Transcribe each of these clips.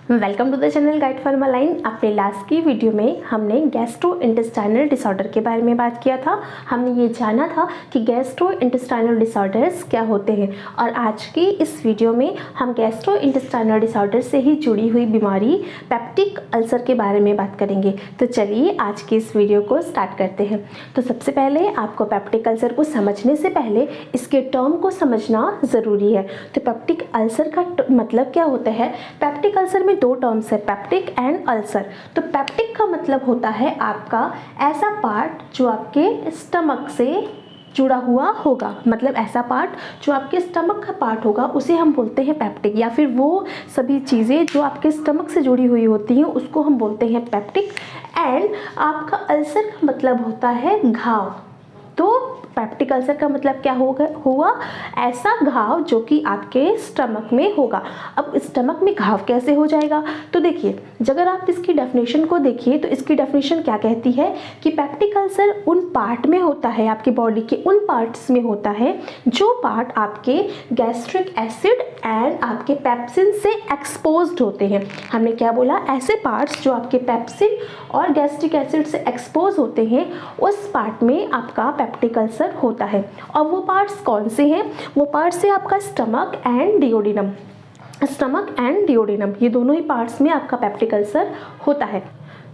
Welcome to the channel guide for मालाइन। अपने last की वीडियो में हमने गैस्ट्रो इंटेस्टाइनल डिसऑर्डर के बारे में बात किया था। हमने ये जाना था कि गैस्ट्रो इंटेस्टाइनल डिसऑर्डर्स क्या होते हैं, और आज की इस वीडियो में हम गैस्ट्रो इंटेस्टाइनल डिसऑर्डर से ही जुड़ी हुई बीमारी पेप्टिक अल्सर के बारे में बात करेंगे। तो चलिए आज की इस वीडियो को स्टार्ट करते हैं। तो सबसे पहले आपको पेप्टिक अल्सर को समझने से पहले इसके टर्म को समझना ज़रूरी है। तो पेप्टिक अल्सर का मतलब क्या होता है? पेप्टिक अल्सर में दो टर्म्स है, पेप्टिक एंड अल्सर। तो पेप्टिक का मतलब होता है आपका ऐसा पार्ट जो आपके स्टमक से जुड़ा हुआ होगा, मतलब ऐसा पार्ट जो आपके स्टमक का पार्ट होगा उसे हम बोलते हैं पेप्टिक, या फिर वो सभी चीज़ें जो आपके स्टमक से जुड़ी हुई होती हैं उसको हम बोलते हैं पेप्टिक। एंड आपका अल्सर का मतलब होता है घाव। तो पेप्टिक अल्सर का मतलब क्या हुआ? ऐसा घाव जो कि आपके स्टमक में होगा। अब स्टमक में घाव कैसे हो जाएगा? तो देखिए, अगर आप इसकी डेफिनेशन को देखिए तो इसकी डेफिनेशन क्या कहती है कि पेप्टिक अल्सर उन पार्ट में होता है, आपकी बॉडी के उन पार्ट्स में होता है जो पार्ट आपके गैस्ट्रिक एसिड एंड आपके पेप्सिन से एक्सपोज्ड होते हैं। हमने क्या बोला? ऐसे पार्ट्स जो आपके पेप्सिन और गैस्ट्रिक एसिड से एक्सपोज होते हैं, उस पार्ट में आपका पेप्टिक अल्सर होता है। और वो पार्ट्स कौन से हैं? वो पार्ट्स है आपका stomach and duodenum. Stomach and duodenum, ये दोनों ही पार्ट्स में आपका पेप्टिक अल्सर होता है।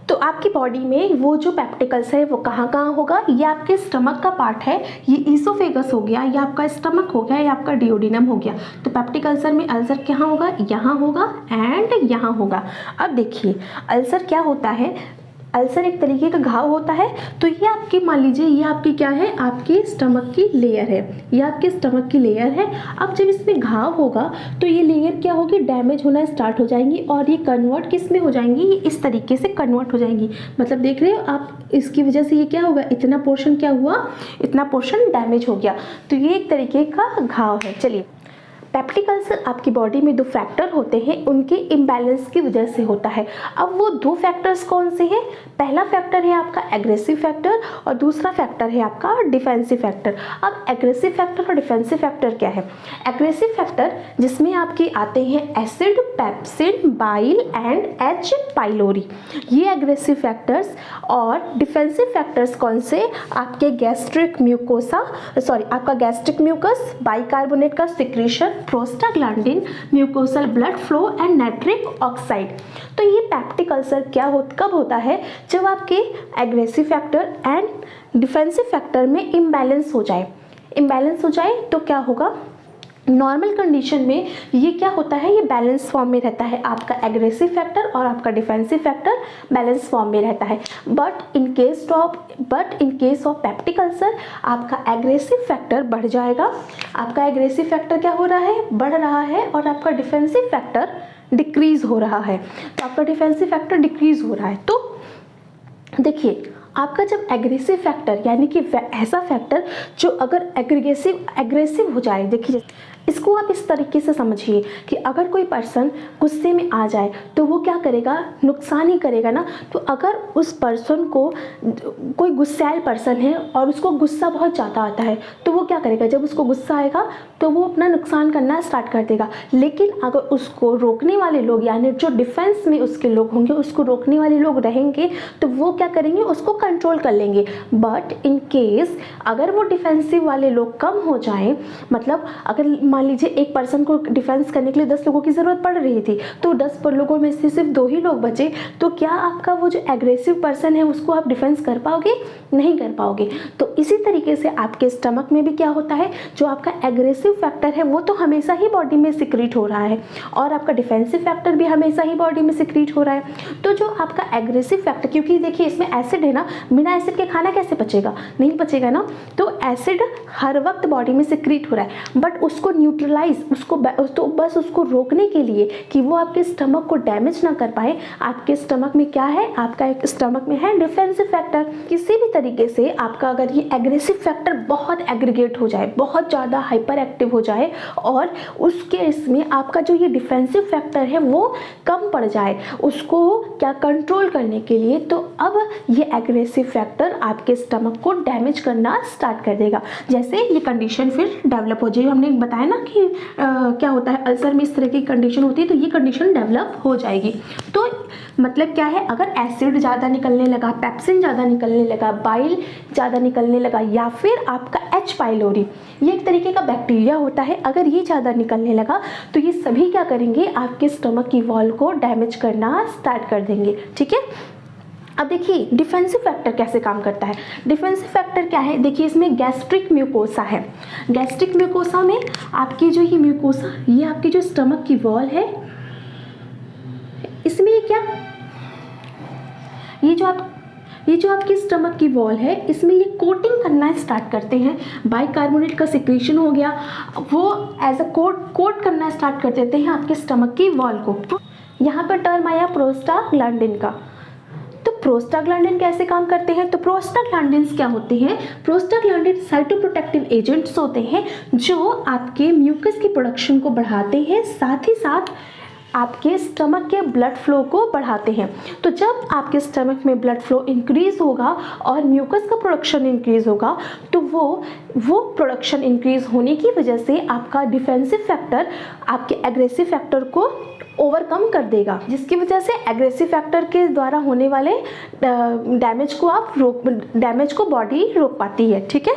तो आपकी बॉडी में वो जो पेप्टिक अल्सर है वो कहाँ कहाँ होगा? ये आपके स्टमक का पार्ट है, ये ईसोफेगस हो गया, ये आपका स्टमक हो गया, ये आपका डिओडिनम हो गया। तो पेप्टिक अल्सर में अल्सर कहाँ होगा? यहाँ होगा एंड यहाँ होगा। अब देखिए, अल्सर क्या होता है? अल्सर एक तरीके का घाव होता है। तो ये आपकी, मान लीजिए ये आपकी क्या है? आपकी स्टमक की लेयर है, ये आपके स्टमक की लेयर है। अब जब इसमें घाव होगा तो ये लेयर क्या होगी? डैमेज होना स्टार्ट हो जाएंगी, और ये कन्वर्ट किस में हो जाएंगी? ये इस तरीके से कन्वर्ट हो जाएंगी। मतलब देख रहे हो आप, इसकी वजह से ये क्या होगा? इतना पोर्शन क्या हुआ? इतना पोर्शन डैमेज हो गया। तो ये एक तरीके का घाव है। चलिए, पेप्टिक अल्सर आपकी बॉडी में दो फैक्टर होते हैं, उनके इम्बैलेंस की वजह से होता है। अब वो दो फैक्टर्स कौन से हैं? पहला फैक्टर है आपका एग्रेसिव फैक्टर और दूसरा फैक्टर है आपका डिफेंसिव फैक्टर। अब एग्रेसिव फैक्टर और डिफेंसिव फैक्टर क्या है? एग्रेसिव फैक्टर जिसमें आपके आते हैं acid, pepsin, bile and H pylori, ये एग्रेसिव फैक्टर्स। और डिफेंसिव फैक्टर्स कौन से? आपके गैस्ट्रिक म्यूकोसा, आपका गैस्ट्रिक म्यूकस, बाइकार्बोनेट का secretion, prostaglandin, mucosal blood flow and nitric oxide. तो ये पेप्टिक अल्सर कब होता है? जब आपके aggressive factor and defensive factor में इम्बैलेंस हो जाए। इम्बैलेंस हो जाए तो क्या होगा? नॉर्मल कंडीशन में ये क्या होता है? ये बैलेंस फॉर्म में रहता है, आपका एग्रेसिव फैक्टर और आपका डिफेंसिव फैक्टर बैलेंस फॉर्म में रहता है। But in case of peptic ulcer आपका एग्रेसिव फैक्टर बढ़ जाएगा। आपका एग्रेसिव फैक्टर क्या हो रहा है? बढ़ रहा है, और आपका डिफेंसिव फैक्टर डिक्रीज हो रहा है। तो आपका डिफेंसिव फैक्टर डिक्रीज हो रहा है। तो देखिए, आपका जब एग्रेसिव फैक्टर, यानी कि ऐसा फैक्टर जो अगर एग्रेसिव हो जाए, देखिए इसको आप इस तरीके से समझिए कि अगर कोई पर्सन गुस्से में आ जाए तो वो क्या करेगा? नुकसान ही करेगा ना। तो अगर उस पर्सन को, कोई गुस्सैल पर्सन है और उसको गुस्सा बहुत ज़्यादा आता है, तो वो क्या करेगा? जब उसको गुस्सा आएगा तो वो अपना नुकसान करना स्टार्ट कर देगा। लेकिन अगर उसको रोकने वाले लोग, यानी जो डिफेंस में उसके लोग होंगे, उसको रोकने वाले लोग रहेंगे, तो वो क्या करेंगे? उसको कंट्रोल कर लेंगे। बट इन केस अगर वो डिफेंसिव वाले लोग कम हो जाएं, मतलब अगर मान लीजिए एक पर्सन को डिफेंस करने के लिए 10 लोगों की ज़रूरत पड़ रही थी, तो 10 लोगों में से सिर्फ 2 ही लोग बचे, तो क्या आपका वो जो एग्रेसिव पर्सन है उसको आप डिफेंस कर पाओगे? नहीं कर पाओगे। तो इसी तरीके से आपके स्टमक में भी क्या होता है? जो आपका एग्रेसिव फैक्टर है वो तो हमेशा ही बॉडी में सिक्रीट हो रहा है, और आपका डिफेंसिव फैक्टर भी हमेशा ही बॉडी में सिक्रीट हो रहा है। तो जो आपका एग्रेसिव फैक्टर, क्योंकि देखिए इसमें एसिड है ना, बिना एसिड के खाना कैसे पचेगा? नहीं पचेगा ना। तो एसिड हर वक्त बॉडी में सिक्रीट हो रहा है, बट उसको न्यूट्रलाइज, तो बस उसको रोकने के लिए कि वो आपके स्टमक को डैमेज ना कर पाए, आपके स्टमक में क्या है? आपका एक स्टमक में है डिफेंसिव फैक्टर। किसी भी तरीके से आपका अगर ये एग्रेसिव फैक्टर बहुत एग्रीगेट हो जाए, बहुत ज़्यादा हाइपर एक्टिव हो जाए, और उसके इसमें आपका जो ये डिफेंसिव फैक्टर है वो कम पड़ जाए, उसको क्या कंट्रोल करने के लिए, तो अब ये एग्रेसिव फैक्टर आपके स्टमक को डैमेज करना स्टार्ट कर देगा। जैसे ये कंडीशन फिर डेवलप हो जाएगी। हमने बताया ना ना कि क्या होता है, अल्सर में इस तरह की कंडीशन होती है तो ये कंडीशन डेवलप हो जाएगी। तो मतलब क्या है, अगर एसिड ज़्यादा निकलने लगा, पेप्सिन ज़्यादा निकलने लगा, बाइल ज़्यादा निकलने लगा, या फिर आपका एच पाइलोरी, ये एक तरीके का बैक्टीरिया होता है, अगर ये ज़्यादा निकलने लगा तो ये सभी क्या करेंगे, आपके स्टमक की वॉल को डैमेज करना स्टार्ट कर देंगे। ठीक है, अब देखिए डिफेंसिव फैक्टर कैसे काम करता है। डिफेंसिव फैक्टर क्या है, देखिए इसमें गैस्ट्रिक म्यूकोसा है। गैस्ट्रिक म्यूकोसा में आपकी जो ये म्यूकोसा, ये आपकी जो स्टमक की वॉल है, इसमें ये क्या, ये जो आपकी स्टमक की वॉल है, इसमें ये कोटिंग करना स्टार्ट करते हैं। बाइकार्बोनेट का सिक्रेशन हो गया, वो एज अ कोट करना स्टार्ट कर देते हैं आपके स्टमक की वॉल को। यहाँ पर टर्म आया प्रोस्टाग्लैंडिन का। तो प्रोस्टाग्लैंडिन कैसे काम करते हैं, तो प्रोस्टाग्लैंडिन्स क्या होते हैं, प्रोस्टाग्लैंडिन साइटोप्रोटेक्टिव एजेंट्स होते हैं जो आपके म्यूकस की प्रोडक्शन को बढ़ाते हैं, साथ ही साथ आपके स्टमक के ब्लड फ्लो को बढ़ाते हैं। तो जब आपके स्टमक में ब्लड फ्लो इंक्रीज होगा और म्यूकस का प्रोडक्शन इंक्रीज होगा, तो वो प्रोडक्शन इंक्रीज होने की वजह से आपका डिफेंसिव फैक्टर आपके एग्रेसिव फैक्टर को ओवरकम कर देगा, जिसकी वजह से एग्रेसिव फैक्टर के द्वारा होने वाले डैमेज को बॉडी रोक पाती है। ठीक है,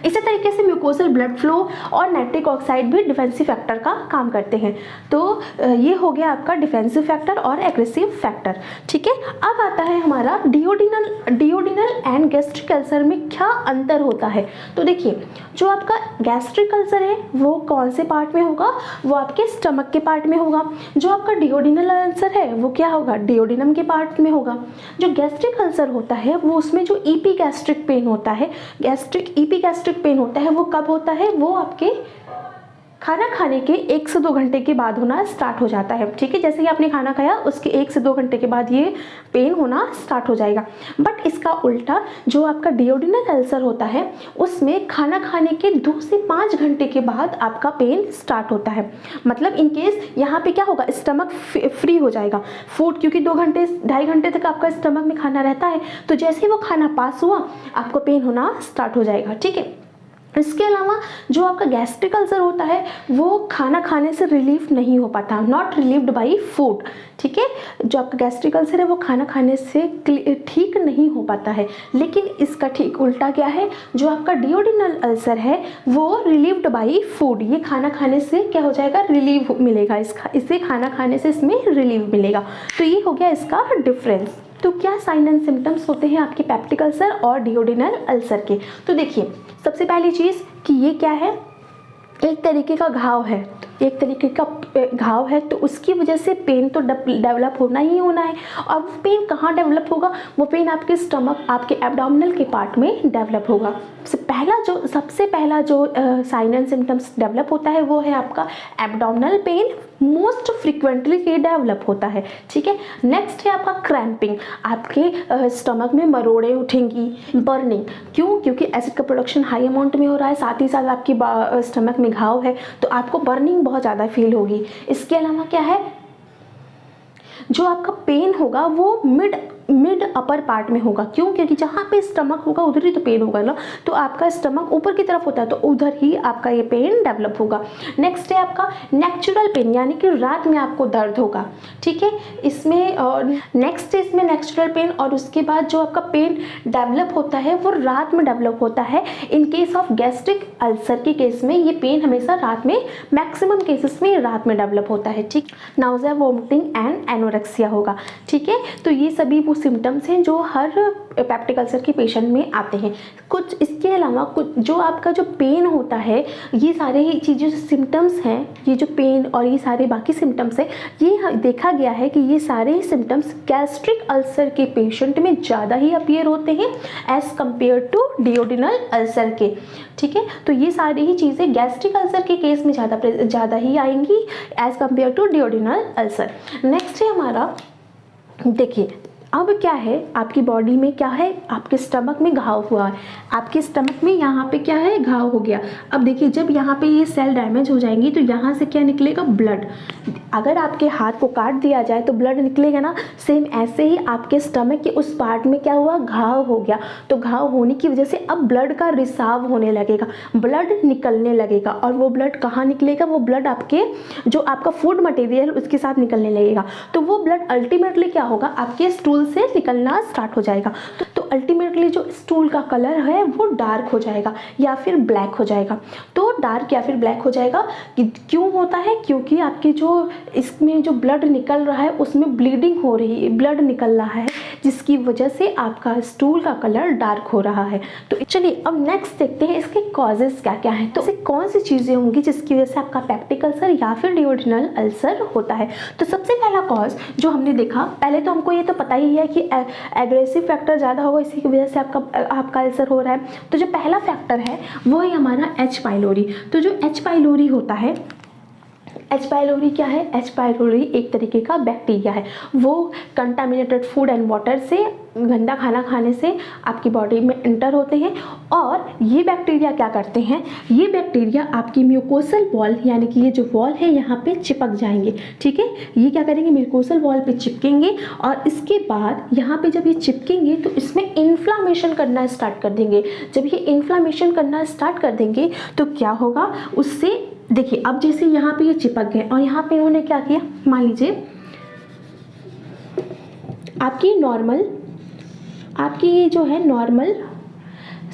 इसी तरीके से म्यूकोसल ब्लड फ्लो और नाइट्रिक ऑक्साइड भी डिफेंसिव फैक्टर का काम करते हैं। तो ये हो गया आपका डिफेंसिव फैक्टर और एग्रेसिव फैक्टर। ठीक है, अब आता है हमारा डिओडिनल एंड गैस्ट्रिक अल्सर में क्या अंतर होता है। तो देखिए, जो आपका गैस्ट्रिक अल्सर है वो कौन से पार्ट में होगा, वो आपके स्टमक के पार्ट में होगा। जो आपका डिओडिनल अल्सर है वो क्या होगा, डिओडिनम के पार्ट में होगा। जो गैस्ट्रिक अल्सर होता है वो उसमें जो ईपी गैस्ट्रिक पेन होता है, ईपी गैस्ट्रिक पेन होता है, वो कब होता है, वो आपके खाना खाने के 1 से 2 घंटे के बाद होना स्टार्ट हो जाता है। ठीक है, जैसे ही आपने खाना खाया उसके 1 से 2 घंटे के बाद ये पेन होना स्टार्ट हो जाएगा। बट इसका उल्टा जो आपका डिओडिनल अल्सर होता है उसमें खाना खाने के 2 से 5 घंटे के बाद आपका पेन स्टार्ट होता है। मतलब इन केस यहाँ पे क्या होगा, स्टमक फ्री हो जाएगा फूड, क्योंकि 2-2.5 घंटे तक आपका स्टमक में खाना रहता है। तो जैसे ही वो खाना पास हुआ आपको पेन होना स्टार्ट हो जाएगा। ठीक है, इसके अलावा जो आपका गैस्ट्रिक अल्सर होता है वो खाना खाने से रिलीफ नहीं हो पाता, नॉट रिलीव्ड बाई फूड। ठीक है, जो आपका गैस्ट्रिक अल्सर है वो खाना खाने से ठीक नहीं हो पाता है। लेकिन इसका ठीक उल्टा क्या है, जो आपका डिओडिनल अल्सर है वो रिलीव्ड बाई फूड, ये खाना खाने से क्या हो जाएगा, रिलीव मिलेगा, इससे खाना खाने से इसमें रिलीव मिलेगा। तो ये हो गया इसका डिफरेंस। तो क्या साइन एंड सिम्टम्स होते हैं आपके पेप्टिक अल्सर और डिओडिनल अल्सर के। तो देखिए, सबसे पहली चीज़ कि ये क्या है, एक तरीके का घाव है, एक तरीके का घाव है, तो उसकी वजह से पेन तो डेवलप होना ही होना है। और वो पेन कहाँ डेवलप होगा, वो पेन आपके स्टमक, आपके एब्डोमिनल के पार्ट में डेवलप होगा। सबसे पहला जो साइन एंड सिम्टम्स डेवलप होता है वो है आपका एब्डोमिनल पेन, मोस्ट फ्रिक्वेंटली ये डेवलप होता है। ठीक है, नेक्स्ट है आपका क्रैम्पिंग, आपके स्टमक में मरोड़े उठेंगी। बर्निंग, क्योंकि एसिड का प्रोडक्शन हाई अमाउंट में हो रहा है, साथ ही साथ आपकी स्टमक में घाव है तो आपको बर्निंग बहुत ज़्यादा फील होगी। इसके अलावा क्या है, जो आपका पेन होगा वो मिड अपर पार्ट में होगा। क्यों, क्योंकि जहाँ पे स्टमक होगा उधर ही तो पेन होगा ना, तो आपका स्टमक ऊपर की तरफ होता है तो उधर ही आपका ये पेन डेवलप होगा। नेक्स्ट है आपका नेचुरल पेन, यानी कि रात में आपको दर्द होगा। ठीक है, इसमें नेक्स्ट है इसमें नेचुरल पेन, और उसके बाद जो आपका पेन डेवलप होता है वो रात में डेवलप होता है। In case of gastric ulcer के केस में ये पेन हमेशा रात में, मैक्सिमम केसेस में रात में डेवलप होता है। ठीक, नाउजिया, वोमिटिंग एंड एनोरेक्सिया होगा। ठीक है, तो ये सभी वो सिम्टम्स हैं जो हर पेप्टिक अल्सर के पेशेंट में आते हैं। कुछ इसके अलावा कुछ जो आपका जो पेन होता है, ये सारे ही चीज़ें जो सिम्टम्स हैं, ये जो पेन और ये सारे बाकी सिम्टम्स हैं, ये देखा गया है कि ये सारे ही सिम्टम्स गैस्ट्रिक अल्सर के पेशेंट में ज़्यादा ही अपीयर होते हैं as compare to duodenal ulcer के। ठीक है, तो ये सारी ही चीज़ें गैस्ट्रिक अल्सर के केस में ज़्यादा ही आएंगी as compare to duodenal ulcer. Next है हमारा, देखिए अब क्या है, आपकी बॉडी में क्या है, आपके स्टमक में घाव हुआ है, आपके स्टमक में यहाँ पे क्या है, घाव हो गया। अब देखिए, जब यहाँ पे ये सेल डैमेज हो जाएंगी तो यहाँ से क्या निकलेगा, ब्लड। अगर आपके हाथ को काट दिया जाए तो ब्लड निकलेगा ना, सेम ऐसे ही आपके स्टमक के उस पार्ट में क्या हुआ, घाव हो गया। तो घाव होने की वजह से अब ब्लड का रिसाव होने लगेगा, ब्लड निकलने लगेगा। और वो ब्लड कहाँ निकलेगा, वो ब्लड आपके जो आपका फूड मटेरियल उसके साथ निकलने लगेगा। तो वो ब्लड अल्टीमेटली क्या होगा, आपके स्टूल से निकलना स्टार्ट हो जाएगा। तो अल्टीमेटली जो स्टूल का कलर है वो डार्क हो जाएगा या फिर ब्लैक हो जाएगा। तो डार्क या फिर ब्लैक हो जाएगा क्यों होता है, क्योंकि आपकी जो इसमें जो ब्लड निकल रहा है उसमें ब्लीडिंग हो रही है, ब्लड निकल रहा है, जिसकी वजह से आपका स्टूल का कलर डार्क हो रहा है। तो चलिए अब नेक्स्ट देखते हैं इसके कॉजेज़ क्या क्या हैं। तो ऐसे कौन सी चीज़ें होंगी जिसकी वजह से आपका पेप्टिक अल्सर या फिर डिओडिनल अल्सर होता है। तो सबसे पहला कॉज जो हमने देखा, पहले तो हमको ये तो पता ही है कि एग्रेसिव फैक्टर ज़्यादा होगा, इसी की वजह से आपका अल्सर हो रहा है। तो जो पहला फैक्टर है वो है हमारा एच पाइलोरी। तो जो एच पाइलोरी होता है, एच पाइलोरी क्या है, एच पाइलोरी एक तरीके का बैक्टीरिया है। वो कंटामिनेटेड फूड एंड वाटर से, गंदा खाना खाने से आपकी बॉडी में एंटर होते हैं। और ये बैक्टीरिया क्या करते हैं, ये बैक्टीरिया आपकी म्यूकोसल वॉल यानी कि ये जो वॉल है यहाँ पे चिपक जाएंगे। ठीक है, ये क्या करेंगे, म्यूकोसल वॉल पे चिपकेंगे और इसके बाद यहाँ पे जब ये चिपकेंगे तो इसमें इन्फ्लामेशन करना स्टार्ट कर देंगे। जब ये इन्फ्लामेशन करना स्टार्ट कर देंगे तो क्या होगा, उससे देखिए अब जैसे यहाँ पे ये चिपक गए और यहाँ पे इन्होंने क्या किया, मान लीजिए आपकी ये जो है नॉर्मल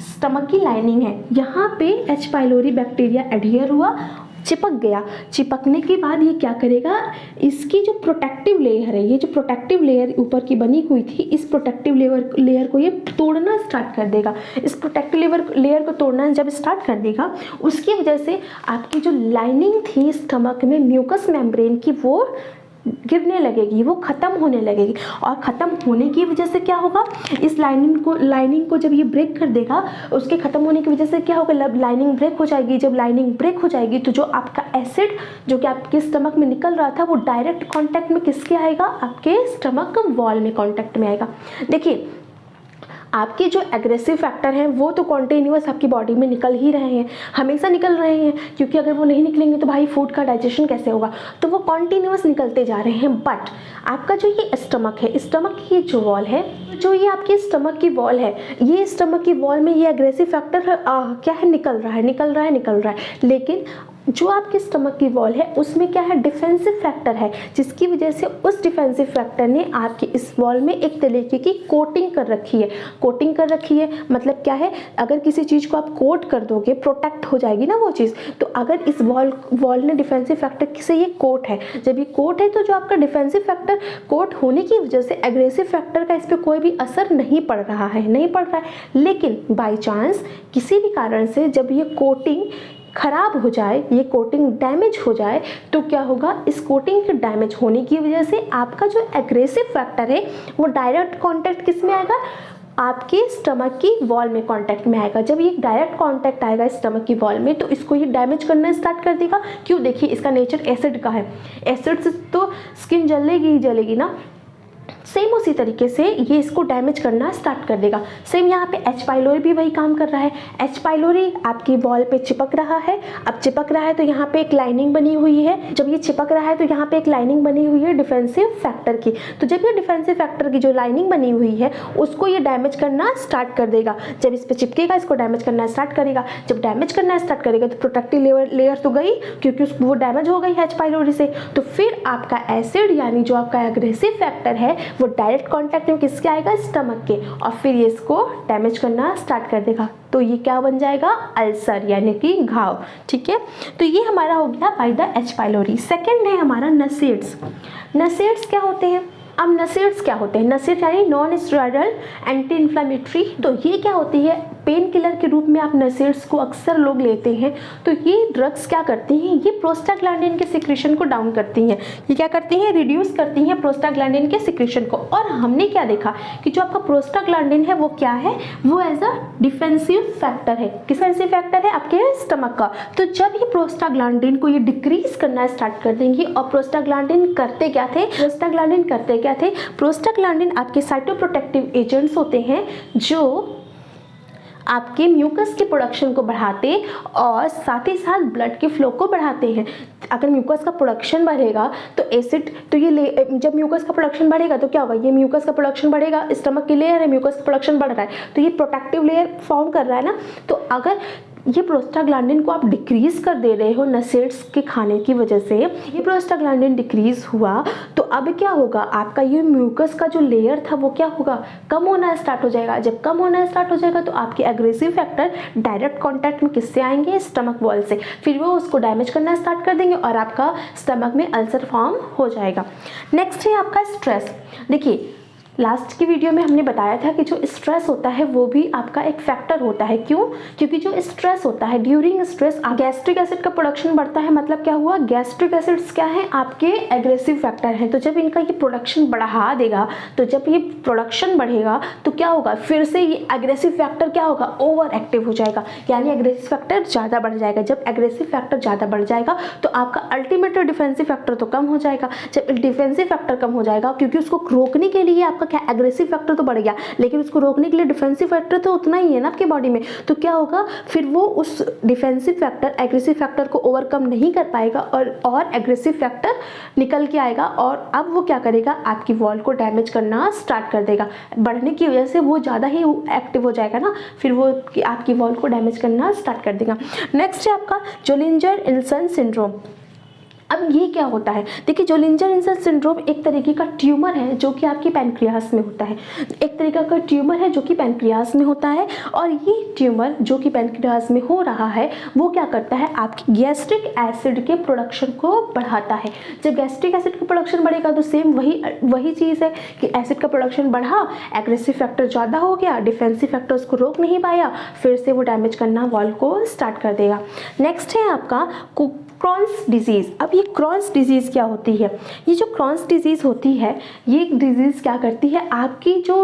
स्टमक की लाइनिंग है, यहाँ पे एच पाइलोरी बैक्टीरिया एडहियर हुआ, चिपक गया। चिपकने के बाद ये क्या करेगा, इसकी जो प्रोटेक्टिव लेयर है, ये जो प्रोटेक्टिव लेयर ऊपर की बनी हुई थी, इस प्रोटेक्टिव लेयर को ये तोड़ना स्टार्ट कर देगा। इस प्रोटेक्टिव लेयर को तोड़ना जब स्टार्ट कर देगा, उसकी वजह से आपकी जो लाइनिंग थी स्टमक में म्यूकस मेम्ब्रेन की, वो गिरने लगेगी, वो ख़त्म होने लगेगी। और ख़त्म होने की वजह से क्या होगा, इस लाइनिंग को जब ये ब्रेक कर देगा, उसके ख़त्म होने की वजह से क्या होगा, लाइनिंग ब्रेक हो जाएगी। जब लाइनिंग ब्रेक हो जाएगी तो जो आपका एसिड जो कि आपके स्टमक में निकल रहा था वो डायरेक्ट कांटेक्ट में किसके आएगा, आपके स्टमक वॉल में कांटेक्ट में आएगा। देखिए आपके जो एग्रेसिव फैक्टर हैं वो तो कॉन्टिन्यूअस आपकी बॉडी में निकल ही रहे हैं, हमेशा निकल रहे हैं, क्योंकि अगर वो नहीं निकलेंगे तो भाई फूड का डाइजेशन कैसे होगा, तो वो कॉन्टिन्यूअस निकलते जा रहे हैं। बट आपका जो ये स्टमक है, स्टमक की जो वॉल है, जो ये आपकी स्टमक की वॉल है, ये स्टमक की वॉल में ये एग्रेसिव फैक्टर क्या है, निकल रहा है। लेकिन जो आपके स्टमक की वॉल है उसमें क्या है, डिफेंसिव फैक्टर है, जिसकी वजह से उस डिफेंसिव फैक्टर ने आपकी इस वॉल में एक तरीके की कोटिंग कर रखी है। मतलब क्या है, अगर किसी चीज़ को आप कोट कर दोगे, प्रोटेक्ट हो जाएगी ना वो चीज़। तो अगर इस वॉल ने डिफेंसिव फैक्टर से ये कोट है, जब ये कोट है तो जो आपका डिफेंसिव फैक्टर कोट होने की वजह से एग्रेसिव फैक्टर का इस पर कोई भी असर नहीं पड़ रहा है। लेकिन बाई चांस किसी भी कारण से जब ये कोटिंग खराब हो जाए, ये कोटिंग डैमेज हो जाए, तो क्या होगा, इस कोटिंग के डैमेज होने की वजह से आपका जो एग्रेसिव फैक्टर है वो डायरेक्ट कांटेक्ट किस में आएगा, आपके स्टमक की वॉल में कांटेक्ट में आएगा। जब ये डायरेक्ट कांटेक्ट आएगा स्टमक की वॉल में तो इसको ये डैमेज करना स्टार्ट कर देगा। क्यों, देखिए इसका नेचर एसिड का है, एसिड से तो स्किन जलेगी ना, सेम उसी तरीके से ये इसको डैमेज करना स्टार्ट कर देगा। सेम यहाँ पे एच पाइलोरी भी वही काम कर रहा है। एच पाइलोरी आपकी वॉल पे चिपक रहा है, अब चिपक रहा है तो यहाँ पे एक लाइनिंग बनी हुई है। जब ये चिपक रहा है तो यहाँ पे एक लाइनिंग बनी हुई है डिफेंसिव फैक्टर की। तो जब ये डिफेंसिव फैक्टर की जो लाइनिंग बनी हुई है उसको ये डैमेज करना स्टार्ट कर देगा। जब इस पर चिपकेगा इसको डैमेज करना स्टार्ट करेगा। जब डैमेज करना स्टार्ट करेगा तो प्रोटेक्टिव लेयर तो गई, क्योंकि वो डैमेज हो गई है एच पाइलोरी से। तो फिर आपका एसिड यानी जो आपका एग्रेसिव फैक्टर है वो डायरेक्ट कांटेक्ट में किसके आएगा, स्टमक के, और फिर ये इसको डैमेज करना स्टार्ट कर देगा। तो ये क्या बन जाएगा, अल्सर यानी कि घाव। ठीक है, तो ये हमारा हो गया by the H pylori. Second है हमारा नसेड्स। नसेड्स क्या होते हैं, अब नसेड्स क्या होते हैं, नसेड यानी नॉन स्टेरॉयडल एंटी इन्फ्लेमेटरी। तो ये क्या होती है, पेन किलर के रूप में आप नसेड्स को अक्सर लोग लेते हैं। तो ये ड्रग्स क्या करती हैं, ये प्रोस्टाग्लैंडिन के सिक्रेशन को डाउन करती हैं। ये क्या करती हैं, रिड्यूस करती हैं प्रोस्टाग्लैंडिन के सिक्रेशन को। और हमने क्या देखा कि जो आपका प्रोस्टाग्लैंडिन है वो क्या है, वो एज अ डिफेंसिव फैक्टर है। डिफेंसिव फैक्टर है आपके स्टमक का। तो जब ये प्रोस्टाग्लैंडिन को ये डिक्रीज करना स्टार्ट कर देंगी, और प्रोस्टाग्लैंडिन करते क्या थे, प्रोस्टाग्लैंडिन आपके साइटोप्रोटेक्टिव एजेंट्स होते हैं जो आपके म्यूकस के प्रोडक्शन को बढ़ाते और साथ ही साथ ब्लड के फ्लो को बढ़ाते हैं। अगर म्यूकस का प्रोडक्शन बढ़ेगा तो एसिड तो ये जब म्यूकस का प्रोडक्शन बढ़ेगा तो क्या होगा, ये म्यूकस का प्रोडक्शन बढ़ेगा, स्टमक की लेयर है, म्यूकस का प्रोडक्शन बढ़ रहा है तो ये प्रोटेक्टिव लेयर फॉर्म कर रहा है ना। तो अगर ये प्रोस्टाग्लैंडिन को आप डिक्रीज कर दे रहे हो नसेट्स के खाने की वजह से, ये प्रोस्टाग्लैंडिन डिक्रीज हुआ तो अब क्या होगा, आपका ये म्यूकस का जो लेयर था वो क्या होगा, कम होना स्टार्ट हो जाएगा। जब कम होना स्टार्ट हो जाएगा तो आपके एग्रेसिव फैक्टर डायरेक्ट कांटेक्ट में किससे आएंगे, स्टमक वॉल से, फिर वो उसको डैमेज करना स्टार्ट कर देंगे और आपका स्टमक में अल्सर फॉर्म हो जाएगा। नेक्स्ट है आपका स्ट्रेस। देखिए लास्ट की वीडियो में हमने बताया था कि जो स्ट्रेस होता है वो भी आपका एक फैक्टर होता है। क्यों? क्योंकि जो स्ट्रेस होता है, ड्यूरिंग स्ट्रेस गैस्ट्रिक एसिड का प्रोडक्शन बढ़ता है। मतलब क्या हुआ, गैस्ट्रिक एसिड्स क्या है, आपके एग्रेसिव फैक्टर हैं। तो जब इनका ये प्रोडक्शन बढ़ा देगा, तो जब ये प्रोडक्शन बढ़ेगा तो क्या होगा, फिर से ये एग्रेसिव फैक्टर क्या होगा, ओवर एक्टिव हो जाएगा, यानी एग्रेसिव फैक्टर ज़्यादा बढ़ जाएगा। जब एग्रेसिव फैक्टर ज़्यादा बढ़ जाएगा तो आपका अल्टीमेट डिफेंसिव फैक्टर तो कम हो जाएगा। जब डिफेंसिव फैक्टर कम हो जाएगा, क्योंकि उसको रोकने के लिए आपका क्या, एग्रेसिव फैक्टर तो बढ़ गया, लेकिन उसको रोकने के लिए डिफेंसिव फैक्टर तो उतना ही है ना आपके बॉडी में। तो क्या होगा, फिर वो उस डिफेंसिव फैक्टर एग्रेसिव फैक्टर को ओवरकम नहीं कर पाएगा और एग्रेसिव फैक्टर निकल के आएगा और अब वो क्या करेगा, आपकी वॉल को डैमेज करना स्टार्ट कर देगा। बढ़ने की वजह से वो ज़्यादा ही एक्टिव हो जाएगा ना, फिर वो आपकी वॉल को डैमेज करना स्टार्ट कर देगा। नेक्स्ट है आपका जोलिंजर-इल्सन सिंड्रोम। अब ये क्या होता है, देखिए जोलिंजर-इल्सन सिंड्रोम एक तरीके का ट्यूमर है जो कि आपकी पैनक्रियास में होता है। एक तरीका का ट्यूमर है जो कि पैनक्रियास में होता है और ये ट्यूमर जो कि पैनक्रियास में हो रहा है वो क्या करता है, आपकी गैस्ट्रिक एसिड के प्रोडक्शन को बढ़ाता है। जब गैस्ट्रिक एसिड का प्रोडक्शन बढ़ेगा तो सेम वही चीज़ है कि एसिड का प्रोडक्शन बढ़ा, एग्रेसिव फैक्टर ज़्यादा हो गया, डिफेंसिव फैक्टर उसको रोक नहीं पाया, फिर से वो डैमेज करना वॉल को स्टार्ट कर देगा। नेक्स्ट है आपका क्रॉन्स डिजीज़। अब ये क्रॉन्स डिजीज़ क्या होती है, ये जो क्रॉन्स डिजीज़ होती है ये डिजीज़ क्या करती है, आपकी जो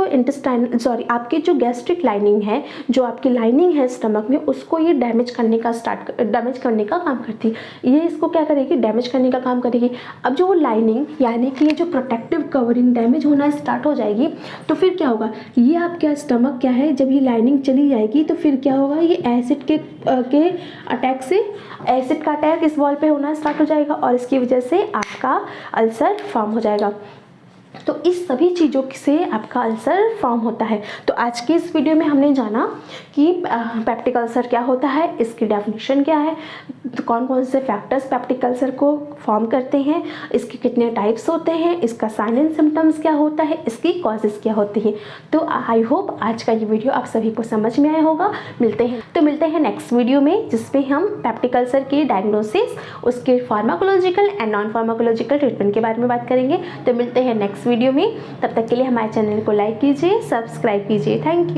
आपकी जो गैस्ट्रिक लाइनिंग है, जो आपकी लाइनिंग है स्टमक में, उसको ये डैमेज करने का काम करती है। ये इसको क्या करेगी, डैमेज करने का काम करेगी। अब जो वो लाइनिंग यानी कि ये जो प्रोटेक्टिव कवरिंग डैमेज होना स्टार्ट हो जाएगी तो फिर क्या होगा, ये आपका स्टमक क्या है, जब ये लाइनिंग चली जाएगी तो फिर क्या होगा, ये एसिड के अटैक से एसिड का अटैक इस वॉल पे होना स्टार्ट हो जाएगा और इसकी वजह से आपका अल्सर फॉर्म हो जाएगा। तो इस सभी चीज़ों से आपका अल्सर फॉर्म होता है। तो आज के इस वीडियो में हमने जाना कि पेप्टिक अल्सर क्या होता है, इसकी डेफिनेशन क्या है, तो कौन कौन से फैक्टर्स पेप्टिक अल्सर को फॉर्म करते हैं, इसके कितने टाइप्स होते हैं, इसका साइन एंड सिम्टम्स क्या होता है, इसकी कॉजेज़ क्या होती हैं। तो आई होप आज का ये वीडियो आप सभी को समझ में आया होगा। मिलते हैं नेक्स्ट वीडियो में जिसमें हम पेप्टिक अल्सर की डायग्नोसिस, उसके pharmacological and non pharmacological treatment के बारे में बात करेंगे। तो मिलते हैं नेक्स्ट वीडियो में, तब तक के लिए हमारे चैनल को लाइक कीजिए, सब्सक्राइब कीजिए। Thank you.